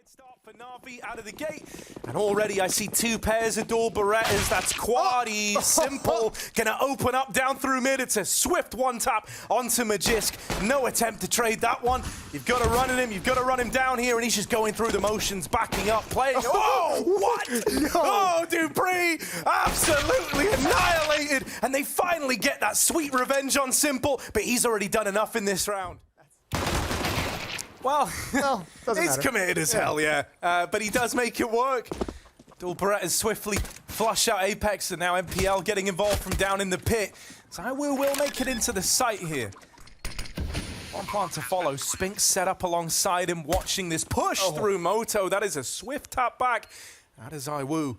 Start for Navi out of the gate, and already I see two pairs of dual Berettas. That's Quadi, sympl, gonna open up down through mid. It's a swift one tap onto Magisk. No attempt to trade that one. You've got to run at him, you've got to run him down here, and he's just going through the motions, backing up, playing. Oh, what? No. Oh, Dupree, absolutely annihilated, and they finally get that sweet revenge on sympl, but he's already done enough in this round. Well, he's committed as hell, yeah. But he does make it work. Dual Berettas swiftly flush out Apex, and now NPL getting involved from down in the pit. ZYWOO will make it into the site here. One plant to follow. Spinks set up alongside him, watching this push through Moto. That is a swift tap back. That is ZYWOO.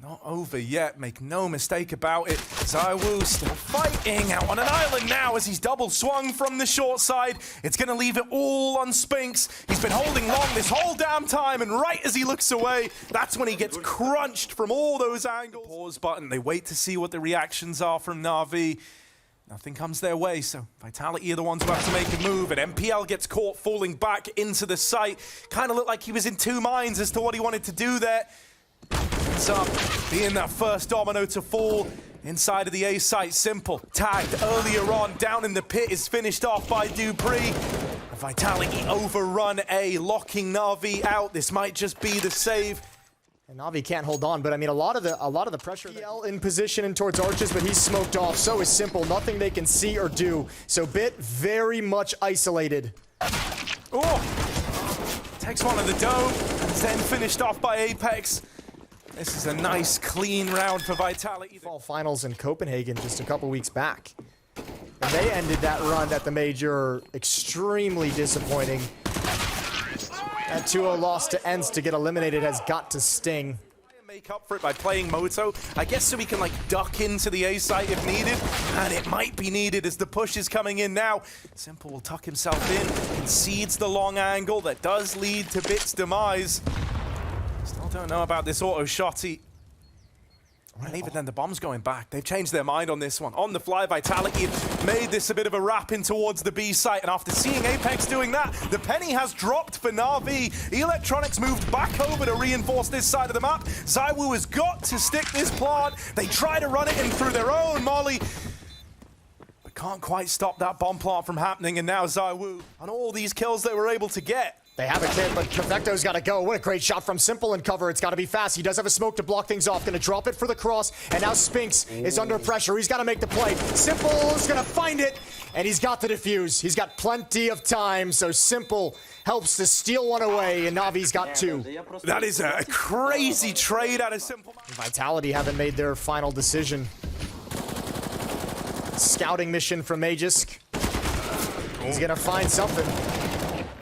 Not over yet, make no mistake about it. ZYWOO still fighting out on an island now as he's double swung from the short side. It's going to leave it all on Spinks. He's been holding long this whole damn time, and right as he looks away, that's when he gets crunched from all those angles. Pause button, they wait to see what the reactions are from Navi. Nothing comes their way, so Vitality are the ones who have to make a move, and NPL gets caught falling back into the site. Kind of looked like he was in two minds as to what he wanted to do there. Up, being that first domino to fall inside of the A site. Symple tagged earlier on down in the pit is finished off by Dupree. Vitality overrun A, locking Navi out. This might just be the save. And Navi can't hold on, but I mean a lot of the pressure. NPL in position and towards Arches, but he's smoked off. So is Symple. Nothing they can see or do. So Bit very much isolated. Oh, takes one of the dome, and then finished off by Apex. This is a nice, clean round for Vitality. Fall finals in Copenhagen just a couple weeks back. And they ended that run at the major extremely disappointing. That 2-0 loss to ence to get eliminated has got to sting. Make up for it by playing Moto, I guess, so we can like duck into the A site if needed, and it might be needed as the push is coming in now. Symple will tuck himself in, concedes the long angle that does lead to Bit's demise. Still don't know about this auto shotty. And even then, the bomb's going back. They've changed their mind on this one. On the fly, Vitality made this a bit of a wrap in towards the B site. And after seeing Apex doing that, the penny has dropped for Navi. Electronics moved back over to reinforce this side of the map. ZYWOO has got to stick this plant. They try to run it in through their own molly, but can't quite stop that bomb plant from happening. And now ZYWOO, on all these kills they were able to get. They have a kid, but Perfecto's got to go. What a great shot from Symple in cover. It's got to be fast. He does have a smoke to block things off. Going to drop it for the cross, and now Spinks is under pressure. He's got to make the play. Symple's going to find it, and he's got the defuse. He's got plenty of time, so Symple helps to steal one away, and Navi's got two. That is a crazy trade out of Symple. Vitality haven't made their final decision. Scouting mission from Magisk. He's going to find something.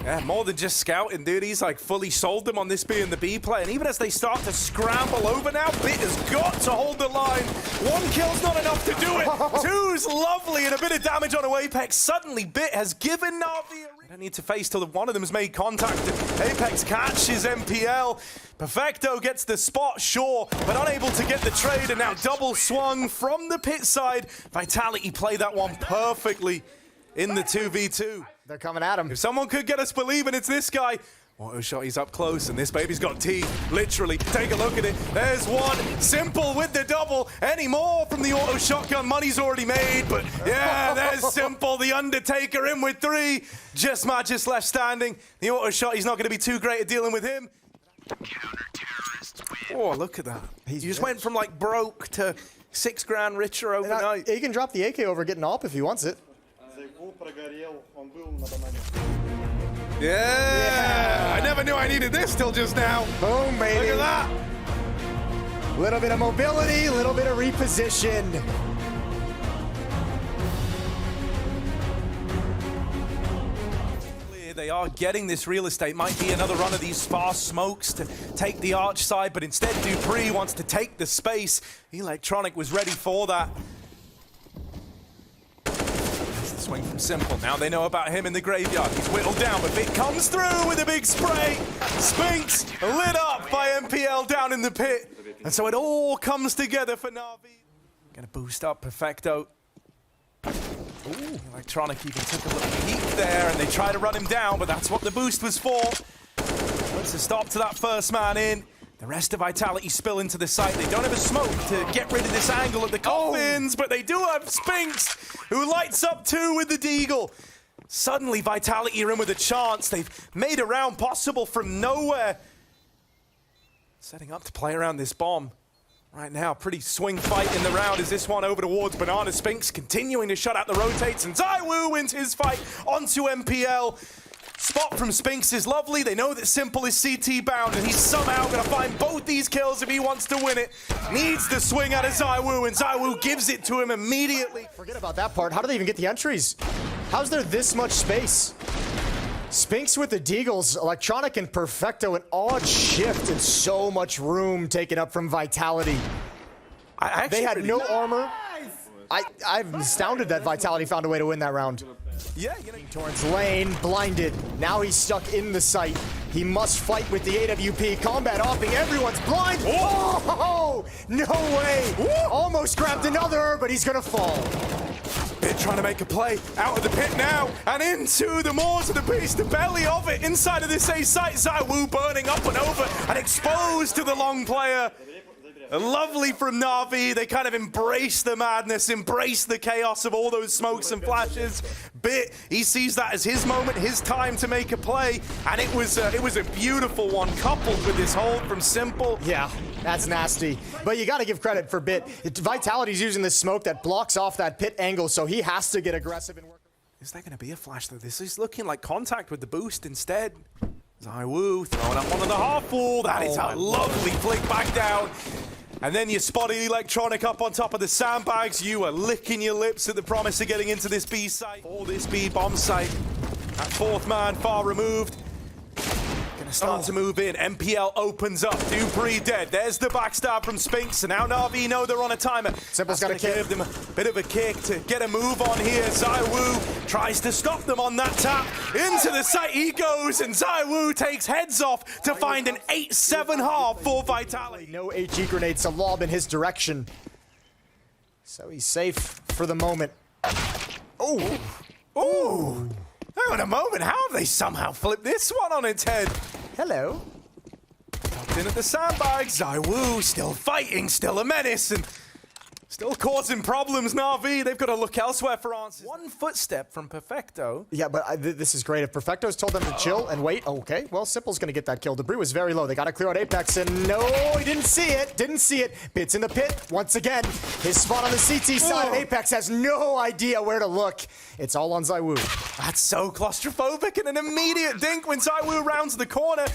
Yeah, more than just scouting, dude. He's like fully sold them on this being the B play. And even as they start to scramble over now, Bit has got to hold the line. One kill's not enough to do it. Two's lovely and a bit of damage on Apex. Suddenly, Bit has given Navi a... They don't need to face till one of them has made contact. Apex catches NPL. Perfecto gets the spot, sure, but unable to get the trade. And now double swung from the pit side. Vitality play that one perfectly in the 2v2. They're coming at him. If someone could get us believing, it's this guy. Auto shot, he's up close, and this baby's got teeth, literally. Take a look at it. There's one. Symple with the double. Any more from the auto shotgun? Money's already made, but yeah, there's Symple, the Undertaker, in with three. Just Magis left standing. The auto shot, he's not going to be too great at dealing with him. Oh, look at that. You just went from like broke to $6 grand richer overnight. He can drop the AK over getting up if he wants it. Yeah, I never knew I needed this till just now. Boom, baby. Look at that. Little bit of mobility, little bit of reposition. They are getting this real estate. Might be another run of these sparse smokes to take the arch side, but instead Dupree wants to take the space. Electronic was ready for that. Swing from Symple. Now they know about him in the graveyard. He's whittled down, but Bit comes through with a big spray. Spinks lit up by NPL down in the pit. And so it all comes together for Navi. Gonna boost up Perfecto. Ooh, Electronic even took a little peek there, and they try to run him down, but that's what the boost was for. puts a stop to that first man in. The rest of Vitality spill into the site. They don't have a smoke to get rid of this angle of the coffins, but they do have Spinks, who lights up two with the deagle. Suddenly, Vitality are in with a chance. They've made a round possible from nowhere. Setting up to play around this bomb. Right now, pretty swing fight in the round as this one over towards Banana. Spinks continuing to shut out the rotates, and ZYWOO wins his fight onto MPL. Spot from Spinks is lovely. They know that symple is CT bound, and he's somehow going to find both these kills if he wants to win it. Needs the swing out of ZYWOO, and ZYWOO gives it to him immediately. Forget about that part. How do they even get the entries? How's there this much space? Spinks with the deagles, Electronic and Perfecto, an odd shift and so much room taken up from Vitality. They had no armor. I'm astounded that Vitality found a way to win that round. Yeah, Torrent's lane, blinded. Now he's stuck in the site. He must fight with the AWP. Combat offing, everyone's blind. Oh, no way. Almost grabbed another, but he's gonna fall. They're trying to make a play out of the pit now and into the mouz of the beast, the belly of it inside of this A site. ZYWOO burning up and over and exposed to the long player. Lovely from NaVi. They kind of embrace the madness, embrace the chaos of all those smokes and flashes. Bit, he sees that as his moment, his time to make a play, and it was a beautiful one, coupled with this hold from symple. Yeah, that's nasty. But you got to give credit for Bit. Vitality's using this smoke that blocks off that pit angle, so he has to get aggressive and work. Is there going to be a flash though? This is looking like contact with the boost instead. ZYWOO throwing up one of the half wall. That is a lovely flick back down. And then you spotted Electronic up on top of the sandbags. You are licking your lips at the promise of getting into this B site. Or this B bomb site. That fourth man far removed. Gonna start to move in. MPL opens up. dupreeh dead. There's the backstab from Spinks. And now NaVi know they're on a timer. Simple's got to give them a bit of a kick to get a move on here. ZYWOO tries to stop them on that tap. Into the site he goes, and ZYWOO takes heads off to find an 8-7 half for Vitality. No HE grenades to lob in his direction. So he's safe for the moment. Oh! Oh! Hang on a moment, how have they somehow flipped this one on its head? Hello. Tucked in at the sandbags. ZYWOO still fighting, still a menace, and still causing problems. NaVi, they've got to look elsewhere for answers. One footstep from Perfecto. Yeah, but this is great. If Perfecto's told them to chill and wait, okay, well, Simple's going to get that kill. dupreeh was very low. They got to clear out Apex, and no, he didn't see it. Didn't see it. Bit's in the pit once again. His spot on the CT side, and Apex has no idea where to look. It's all on ZYWOO. That's so claustrophobic, and an immediate dink when ZYWOO rounds the corner.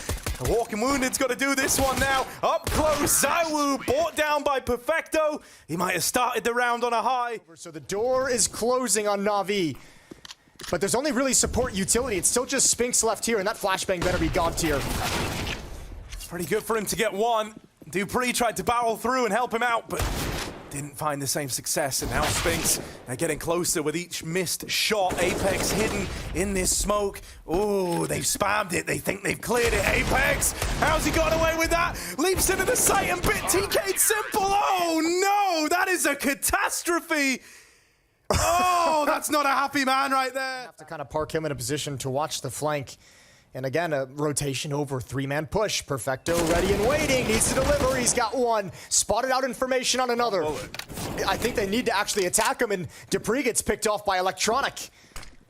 The Walking Wounded's got to do this one now. Up close, ZYWOO brought down by Perfecto. He might have started the round on a high. So the door is closing on NaVi. But there's only really support utility. It's still just Spinks left here, and that flashbang better be god tier. Pretty good for him to get one. dupreeh tried to barrel through and help him out, but didn't find the same success. And now Spinks, they're getting closer with each missed shot. Apex hidden in this smoke. Oh, they've spammed it. They think they've cleared it. Apex, how's he got away with that? Leaps into the site and Bit TK'd symple. Oh no, that is a catastrophe. Oh, that's not a happy man right there. Have to kind of park him in a position to watch the flank. And again, a rotation over, three-man push. Perfecto ready and waiting, needs to deliver, he's got one. Spotted out information on another. I think they need to actually attack him, and dupreeh gets picked off by Electronic.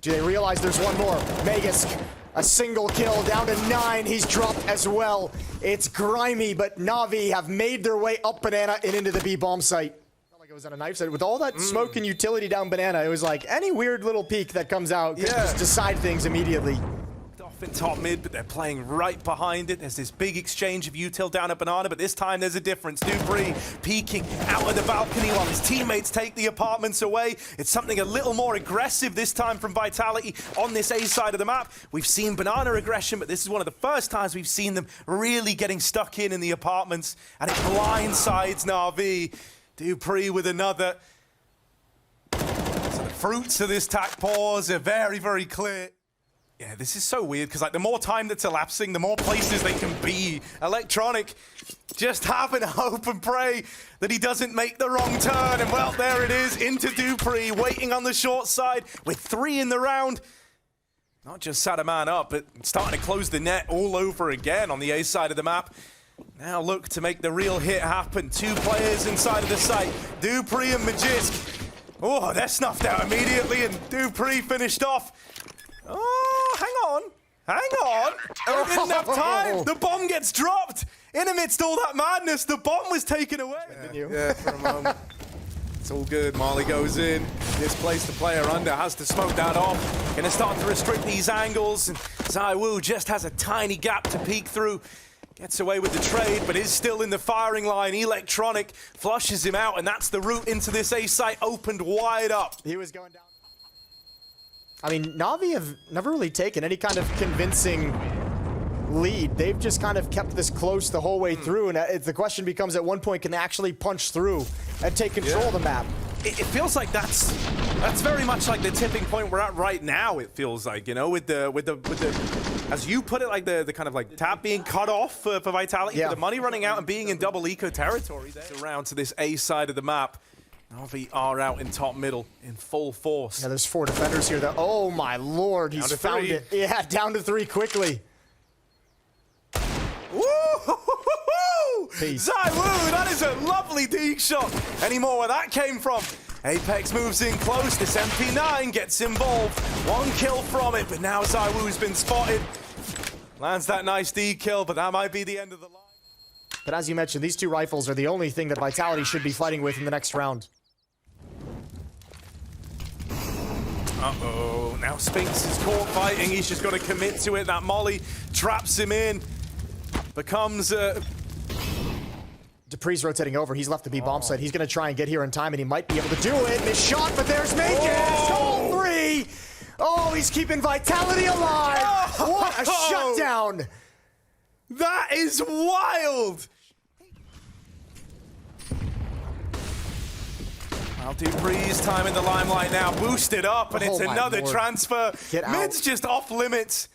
Do they realize there's one more? Magisk, a single kill, down to 9, he's dropped as well. It's grimy, but NaVi have made their way up Banana and into the B bomb site. Felt like it was on a knife side. With all that smoke and utility down Banana, it was like any weird little peek that comes out can just decide things immediately. In top mid, but they're playing right behind it. There's this big exchange of util down at Banana, but this time there's a difference. dupreeh peeking out of the balcony while his teammates take the apartments away. It's something a little more aggressive this time from Vitality on this A side of the map. We've seen Banana aggression, but this is one of the first times we've seen them really getting stuck in the apartments, and it blindsides NaVi. dupreeh with another. So the fruits of this tack pause are very, very clear. Yeah, this is so weird, because like the more time that's elapsing, the more places they can be. Electronic just having hope and pray that he doesn't make the wrong turn. And well, there it is, into dupreeh, waiting on the short side with 3 in the round. Not just sat a man up, but starting to close the net all over again on the A side of the map. Now look to make the real hit happen. 2 players inside of the site, dupreeh and Magisk. Oh, they're snuffed out immediately, and dupreeh finished off. Oh, hang on. Oh, didn't have time. The bomb gets dropped. In amidst all that madness, the bomb was taken away. Yeah, for a moment. It's all good. Marley goes in. Displays the player under, has to smoke that off. Gonna start to restrict these angles. And ZYWOO just has a tiny gap to peek through. Gets away with the trade, but is still in the firing line. Electronic flushes him out, and that's the route into this A site opened wide up. He was going down. I mean, Navi have never really taken any kind of convincing lead. They've just kind of kept this close the whole way through, and the question becomes, at one point, can they actually punch through and take control of the map? It feels like that's very much like the tipping point we're at right now. It feels like, you know, with the as you put it, like the kind of like tap being cut off for Vitality, for the money running out and being in double eco territory. Around to this A side of the map. NaVi are out in top middle in full force. Yeah, there's 4 defenders here. Oh my lord, he's found it. Yeah, down to 3 quickly. ZYWOO, that is a lovely deep shot. Any more where that came from? Apex moves in close. This MP9 gets involved. 1 kill from it, but now ZYWOO's been spotted. Lands that nice D kill, but that might be the end of the line. But as you mentioned, these 2 rifles are the only thing that Vitality should be fighting with in the next round. Uh-oh, now Spinks is caught fighting. He's just got to commit to it. That molly traps him in. Becomes dupreeh's rotating over. He's left the B bomb site. He's going to try and get here in time, and he might be able to do it. Miss shot, but there's Magus. All 3. Oh, he's keeping Vitality alive. What a shutdown. That is wild. Well, dupreeh's time in the limelight now. Boosted up, and it's another transfer. Mid's just off limits.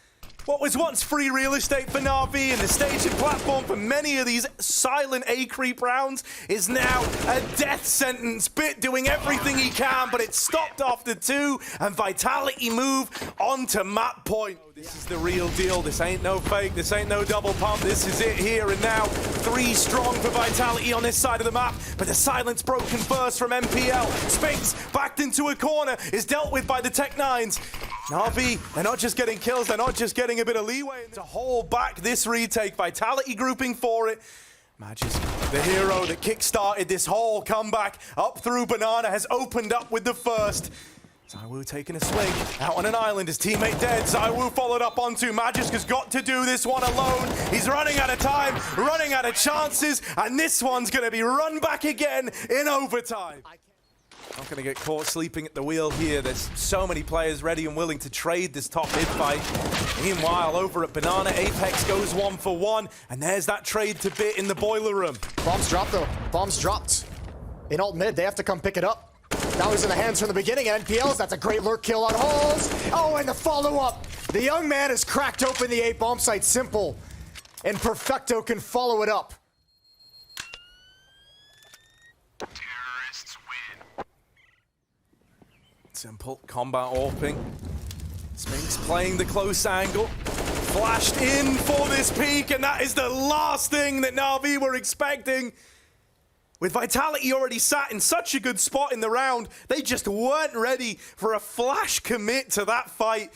What was once free real estate for NaVi and the staging platform for many of these silent A-creep rounds is now a death sentence. Bit doing everything he can, but it's stopped after 2, and Vitality move on to map point. This is the real deal. This ain't no fake. This ain't no double pump. This is it here and now. 3 strong for Vitality on this side of the map, but the silence broken first from NPL. Spinks backed into a corner, is dealt with by the Tech 9s. NaVi, they're not just getting kills, they're not just getting a bit of leeway to hold back this retake. Vitality grouping for it. Magisk, the hero that kick-started this whole comeback up through Banana, has opened up with the first. ZYWOO taking a swing out on an island, his teammate dead. ZYWOO followed up onto Magisk, has got to do this one alone. He's running out of time, running out of chances, and this one's going to be run back again in overtime. Not going to get caught sleeping at the wheel here. There's so many players ready and willing to trade this top mid fight. Meanwhile, over at Banana, Apex goes 1 for 1, and there's that trade to Bit in the boiler room. Bombs dropped, though. Bombs dropped. In alt mid, they have to come pick it up. That was in the hands from the beginning, and NPLs, that's a great lurk kill on holes. Oh, and the follow-up. The young man has cracked open the A bomb site. Simple. And Perfecto can follow it up. Simple combat AWPing. Spinks playing the close angle. Flashed in for this peak, and that is the last thing that NaVi were expecting. With Vitality already sat in such a good spot in the round, they just weren't ready for a flash commit to that fight.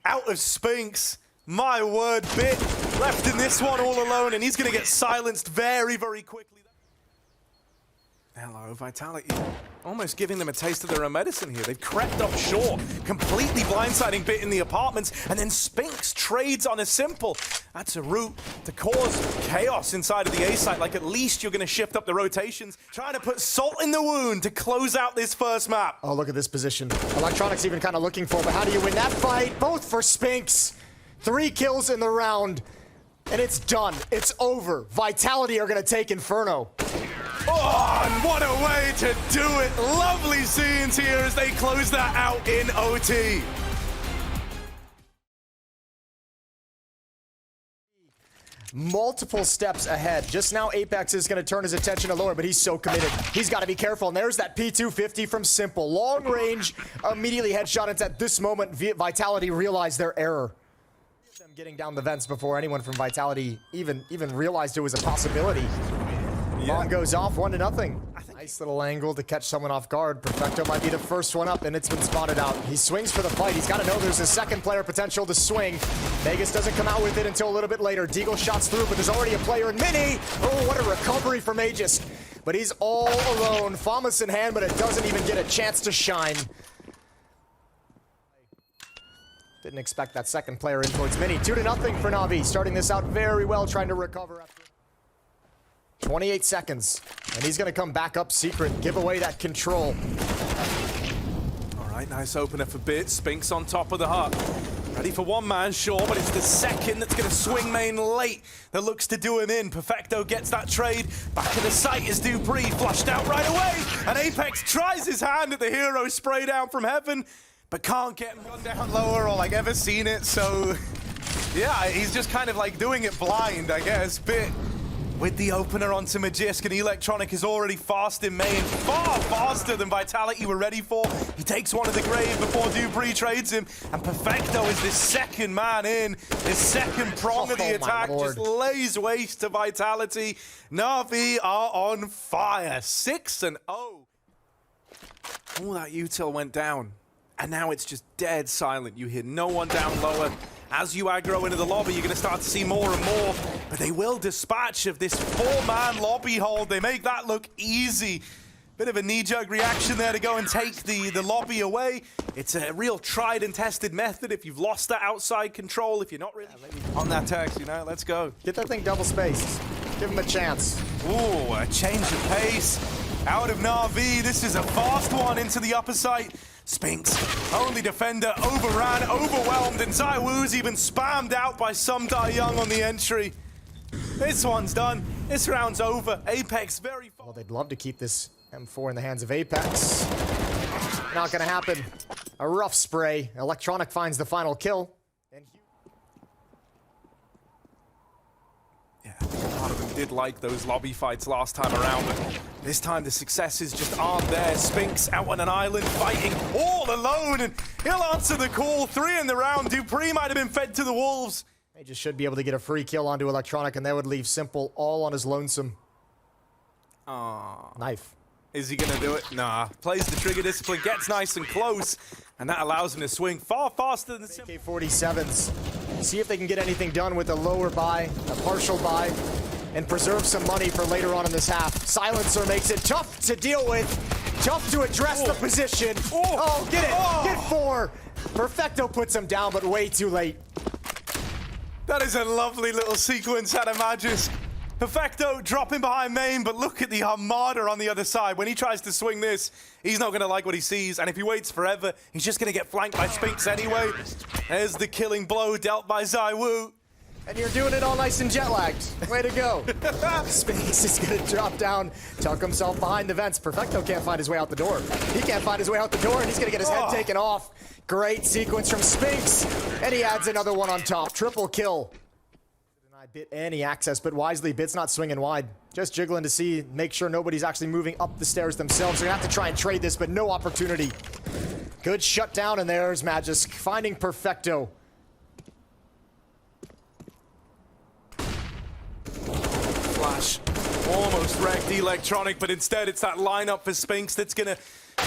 Out of Spinks. My word, Bit left in this one all alone, and he's going to get silenced very, very quickly. Hello, Vitality. Almost giving them a taste of their own medicine here. They've crept up short, completely blindsiding Bit in the apartments, and then Spinks trades on a symple. That's a route to cause chaos inside of the A site. Like, at least you're going to shift up the rotations, trying to put salt in the wound to close out this first map. Oh, look at this position. Electronics even kind of looking for, but how do you win that fight? Both for Spinks. 3 kills in the round, and it's done. It's over. Vitality are going to take Inferno. Oh, and what a way to do it. Lovely scenes here as they close that out in OT. multiple steps ahead. Just now, Apex is going to turn his attention to lower, but he's so committed. He's got to be careful. And there's that P250 from symple. Long range, immediately headshot. It's at this moment, Vitality realized their error. Them getting down the vents before anyone from Vitality even realized it was a possibility. Bomb goes off, 1-0. Nice little angle to catch someone off guard. Perfecto might be the first one up, and it's been spotted out. He swings for the fight. He's got to know there's a second player potential to swing. Vegas doesn't come out with it until a little bit later. Deagle shots through, but there's already a player in Mini. Oh, what a recovery from Aegis. But he's all alone. Famas in hand, but it doesn't even get a chance to shine. Didn't expect that second player in towards Mini. 2-0 for Navi. Starting this out very well, trying to recover after 28 seconds. And he's going to come back up secret, give away that control. All right, nice opener for Bit. Spinks on top of the hut. Ready for one man, sure, but it's the second that's going to swing main late that looks to do him in. Perfecto gets that trade. Back in the sight is dupreeh, flushed out right away. And Apex tries his hand at the hero spray down from heaven, but can't get him down lower or like ever seen it. So yeah, he's just kind of like doing it blind, I guess. Bit with the opener onto Magisk, and Electronic is already fast in main, far faster than Vitality were ready for. He takes one of the grave before dupreeh trades him, and Perfecto is this second man in, his second prong of the attack, just lays waste to Vitality. Navi are on fire, 6-0. Oh, that util went down, and now it's just dead silent. You hear no one down lower. As you aggro into the lobby, you're going to start to see more and more, but they will dispatch of this 4-man lobby hold. They make that look easy. Bit of a knee-jerk reaction there to go and take the lobby away. It's a real tried and tested method if you've lost that outside control, if you're not really on that text, you know, let's go. Get that thing double spaced. Give him a chance. Ooh, a change of pace out of Navi. This is a fast one into the upper site. Spinks, only defender, overran, overwhelmed, and ZYWOO's even spammed out by SomeDieYoung on the entry. This one's done. This round's over. Apex very far. Well, they'd love to keep this M4 in the hands of Apex. Not gonna happen. A rough spray. Electronic finds the final kill. And yeah, a lot of them did like those lobby fights last time around, but this time the successes just aren't there. Spinks out on an island fighting all alone, and he'll answer the call. 3 in the round. dupreeh might have been fed to the wolves. they just should be able to get a free kill onto Electronic, and that would leave symple all on his lonesome. Knife. Is he gonna do it? Nah. Plays the trigger discipline, gets nice and close, and that allows him to swing far faster than symple. AK-47s. See if they can get anything done with a lower buy, a partial buy, and preserve some money for later on in this half. Silencer makes it tough to deal with, tough to address the position. Oh, get it! Get 4! Perfecto puts him down, but way too late. That is a lovely little sequence out of Magisk. Perfecto dropping behind main, but look at the Armada on the other side. When he tries to swing this, he's not going to like what he sees, and if he waits forever, he's just going to get flanked by Spinks anyway. There's the killing blow dealt by ZYWOO. And you're doing it all nice and jet-lagged. Way to go. Spinks is going to drop down, tuck himself behind the vents. Perfecto can't find his way out the door. He can't find his way out the door, and he's going to get his head taken off. Great sequence from Spinks, and he adds another one on top. Triple kill. Deny Bit any access, but wisely, Bit's not swinging wide. Just jiggling to see, make sure nobody's actually moving up the stairs themselves. They're going to have to try and trade this, but no opportunity. Good shutdown, and there's Magisk finding Perfecto. Flash almost wrecked Electronic, but instead it's that lineup for Spinks that's going to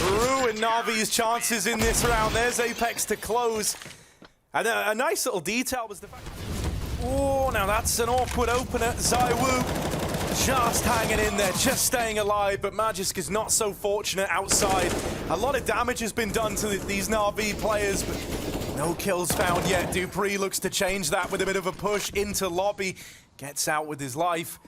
ruin Navi's chances in this round. There's Apex to close. And a nice little detail was the fact... Oh, now that's an awkward opener. ZYWOO just hanging in there, just staying alive, but Magisk is not so fortunate outside. A lot of damage has been done to these Navi players, but no kills found yet. dupreeh looks to change that with a bit of a push into lobby. Gets out with his life.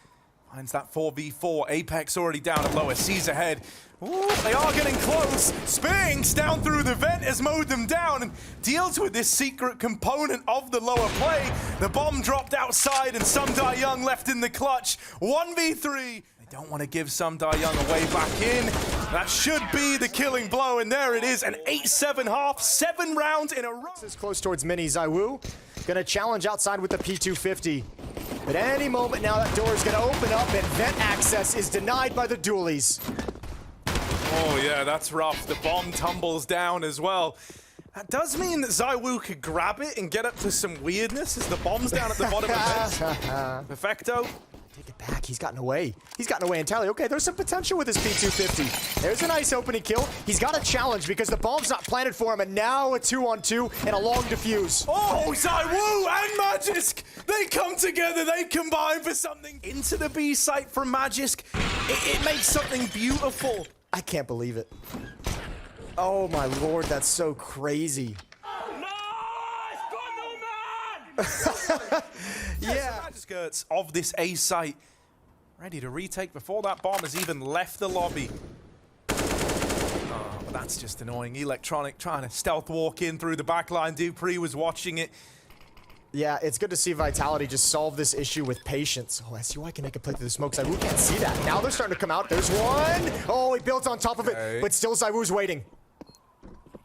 Finds that 4v4. Apex already down at lower. Sees ahead. Ooh, they are getting close. Spinks down through the vent has mowed them down and deals with this secret component of the lower play. The bomb dropped outside and SomeDieYoung left in the clutch. 1v3. They don't want to give SomeDieYoung away back in. That should be the killing blow, and there it is. An 8-7 half, 7 rounds in a row. This is close towards Mini. ZYWOO gonna challenge outside with the P250. But any moment now, that door is going to open up, and vent access is denied by the dualies. Oh yeah, that's rough. The bomb tumbles down as well. That does mean that ZYWOO could grab it and get up to some weirdness as the bomb's down at the bottom of it. Perfecto. Take it back. He's gotten away. He's gotten away entirely. Okay, there's some potential with his P250. There's a nice opening kill. He's got a challenge because the bomb's not planted for him, and now a 2-on-2 and a long defuse. Oh, ZYWOO and Magisk! They come together, they combine for something. Into the B site from Magisk. It makes something beautiful. I can't believe it. Oh my lord, that's so crazy. Yeah. The skirts of this A site ready to retake before that bomb has even left the lobby. Oh, but that's just annoying. Electronic trying to stealth walk in through the back line. dupreeh was watching it. Yeah, it's good to see Vitality just solve this issue with patience. Oh, SUI can make a play through the smoke. ZYWOO can't see that. Now they're starting to come out. There's one. Oh, he built on top of it, but still ZYWOO's waiting.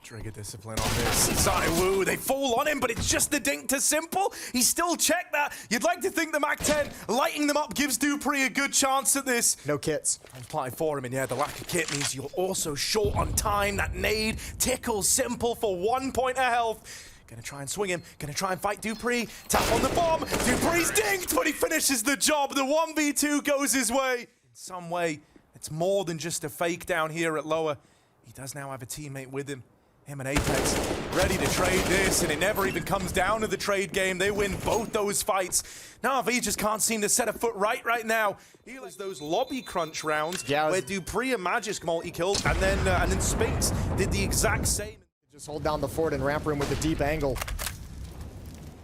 Trigger discipline on this. ZYWOO, they fall on him, but it's just the dink to symple. He still checked that. You'd like to think the Mac-10 lighting them up gives dupreeh a good chance at this. No kits. Applied for him, and yeah, the lack of kit means you're also short on time. That nade tickles symple for 1 point of health. Gonna try and swing him, gonna try and fight dupreeh. Tap on the bomb. dupreeh's dinked, but he finishes the job. The 1v2 goes his way. In some way, it's more than just a fake down here at lower. He does now have a teammate with him. Him and Apex ready to trade this, and it never even comes down to the trade game. They win both those fights. NaVi just can't seem to set a foot right now. He was those lobby crunch rounds where dupreeh and Magisk multi-killed, and then Spinks did the exact same. Just hold down the fort and ramp room with the deep angle.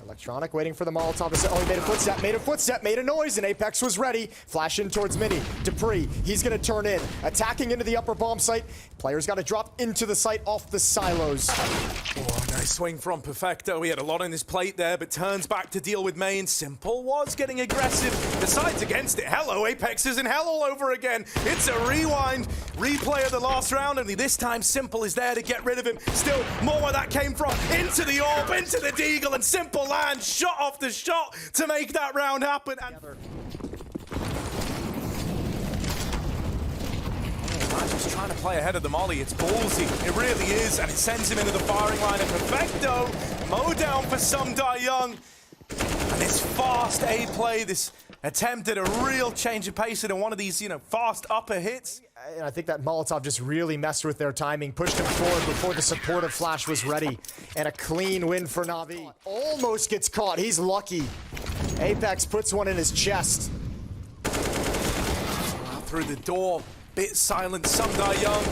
Electronic waiting for the Molotov. Oh, he made a footstep, made a noise, and Apex was ready. Flash in towards Mini. dupreeh, he's gonna turn in. Attacking into the upper bomb site. Players gotta drop into the site off the silos. Oh, nice swing from Perfecto. He had a lot on his plate there, but turns back to deal with main. symple was getting aggressive. Decides against it. Hello, Apex is in hell all over again. It's a rewind. Replay of the last round, only this time symple is there to get rid of him. Still, more where that came from. Into the orb, into the deagle, and symple lands shot off the shot to make that round happen. And just trying to play ahead of the molly. It's ballsy. It really is, and it sends him into the firing line. And Perfecto, mow down for some Die Young. And this fast A play, this attempt at a real change of pace into one of these, fast upper hits. And I think that Molotov just really messed with their timing, pushed him forward before the supportive flash was ready. And a clean win for NaVi. Almost gets caught. He's lucky. Apex puts one in his chest. Through the door, bit silent. Some Die Young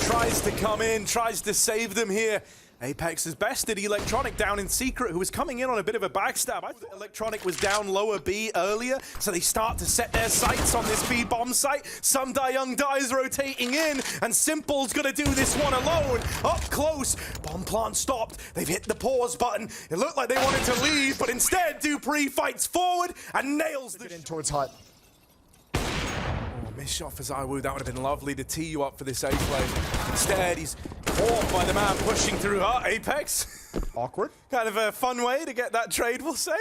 tries to come in, tries to save them here. Apex has bested Electronic down in secret, who was coming in on a bit of a backstab. I thought Electronic was down lower B earlier, so they start to set their sights on this B bomb site. Some Die Young dies rotating in, and symple's gonna do this one alone. Up close, bomb plant stopped. They've hit the pause button. It looked like they wanted to leave, but instead dupreeh fights forward and nails the in towards Hut. Missed shot for ZYWOO. That would have been lovely to tee you up for this A play. Instead, he's caught by the man pushing through Apex. Awkward. Kind of a fun way to get that trade, we'll say.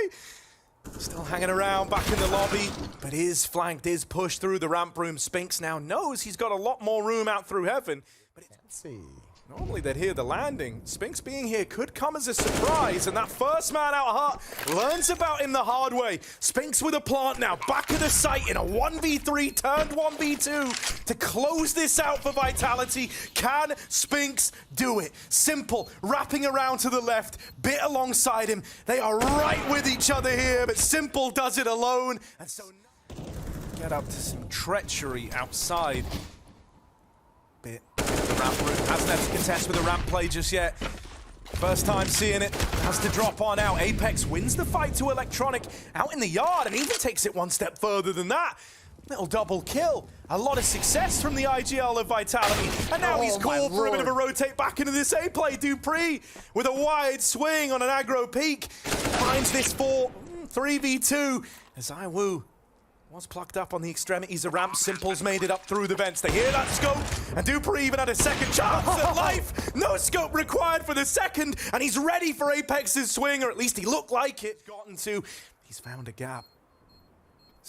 Still hanging around back in the lobby, but is flanked, is pushed through the ramp room. Spinks now knows he's got a lot more room out through heaven. But let's see. Normally they'd hear the landing. Spinks being here could come as a surprise, and that first man out Hut learns about him the hard way. Spinks with a plant now, back of the site in a 1v3 turned 1v2 to close this out for Vitality. Can Spinks do it? symple, wrapping around to the left, bit alongside him. They are right with each other here, but symple does it alone. And so get up to some treachery outside. Bit. The ramp room hasn't had to contest with a ramp play just yet. First time seeing it, has to drop on out. Apex wins the fight to Electronic out in the yard and even takes it one step further than that. Little double kill. A lot of success from the IGL of Vitality. And now he's called for a bit of a rotate back into this A play. dupreeh with a wide swing on an aggro peak. Finds this for 3v2 as ZYWOO was plucked up on the extremities of ramp. Symple's made it up through the vents. They hear that scope, and dupreeh even had a second chance at life. No scope required for the second, and he's ready for Apex's swing, or at least he looked like it. He's found a gap.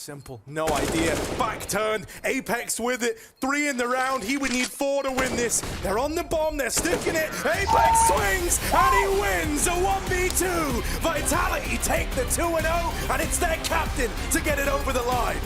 Simple, no idea. Back turned, Apex with it. 3 in the round, he would need 4 to win this. They're on the bomb, they're sticking it. Apex swings, and he wins a 1v2. Vitality take the 2-0, and it's their captain to get it over the line.